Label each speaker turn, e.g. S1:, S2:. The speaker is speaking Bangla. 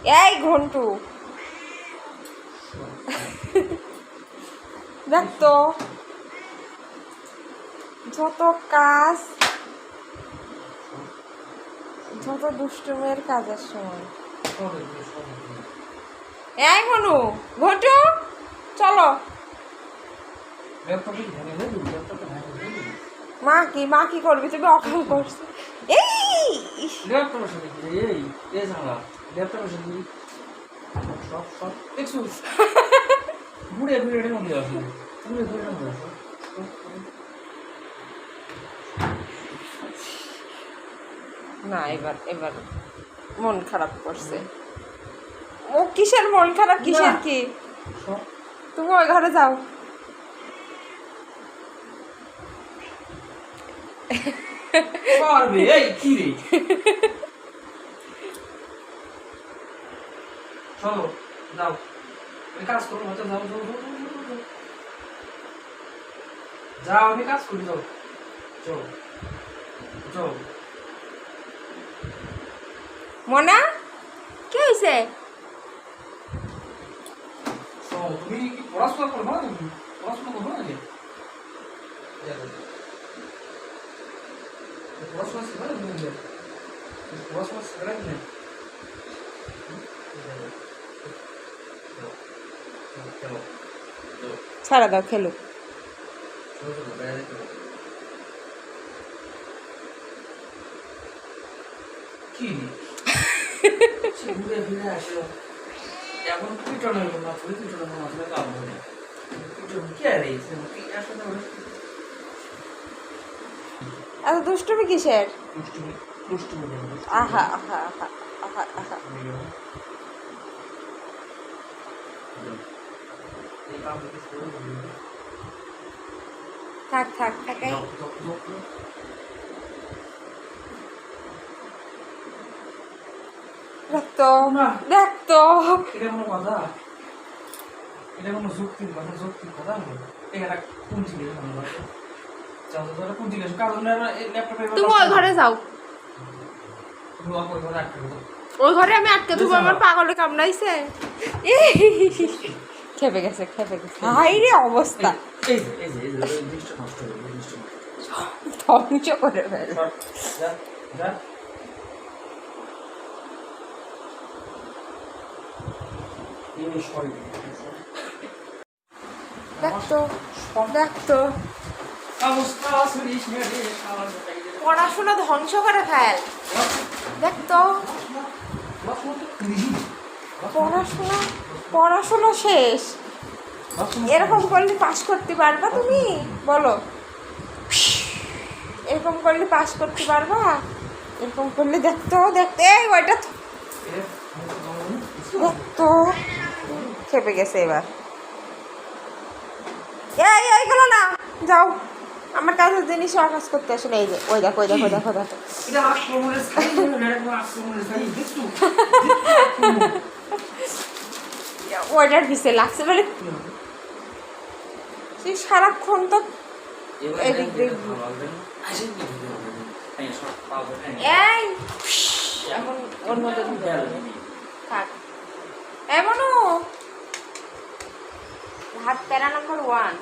S1: এই ঘন্টু দেখ তো যত কাজ, যত দুষ্টুমের কাজের সময়। এই মনু ঘন্টু চলো। মা কি করবি, তুমি অকাল করছো। না এবার মন খারাপ করছে। ও কিসের মন খারাপ, কিসের কি? তুমি ওই ঘরে যাও।
S2: চলো যাও, কাজ করো, যাও যাও, আমি কাজ করি, যাও যাও যাও।
S1: মনা কি হয়েছে?
S2: তুমি কি পড়াশোনা করবো না? তুমি পড়াশোনা করবো না? পড়াশোনা শিখবে না? পড়াশোনা শিখবে না?
S1: ছাড়া দাও, খেলো।
S2: কি ঘুরে ফিরে আসলো এখন পিটনের না, পিটনের মাথায় কাম হবে কি আর আসলে
S1: এত দুষ্টুমি কিসের? আহা আহা আহা আহা আহা। থাক থাক থাকাই। দেখতো দেখতো
S2: এটা কোনো কথা? এটা কোনো যৌক্তিক কথা? যৌক্তিক কথা এটা কোন জিনিস? কোন জিনিস? কারণ ল্যাপটপে
S1: তুমি ওই ঘরে যাও।
S2: ওই ঘরে আটকে দাও।
S1: ওই ঘরে আমি আটকে দেবো? আমার পাগলে কামড়াইছে। খেপে গেছে, খেপে গেছে। হাই রে অবস্থা, ধ্বংস করে ফেলে। দেখতো দেখতো পড়াশোনা ধ্বংস করে ফেল। দেখতো পড়াশোনা পড়াশোনা শেষ। এরকম করলে পাস করতে পারবা তুমি? বলো, এরকম করলে পাস করতে পারবা? এরকম করলে দেখতো দেখতে ওইটা দেখতো খেপে গেছে এবার। এইগুলো না, যাও। আমার কাজের জিনিস কাজ করতে আসলে এই যে ওই দেখো, ওই দেখো, দেখো দেখো ওইটার পিছিয়ে লাগছে বলে সারাক্ষণ তো এদিক দেখবি। এই এখন ওর মধ্যে থাক। এমনও ভাত প্যারা নাম্বার 1।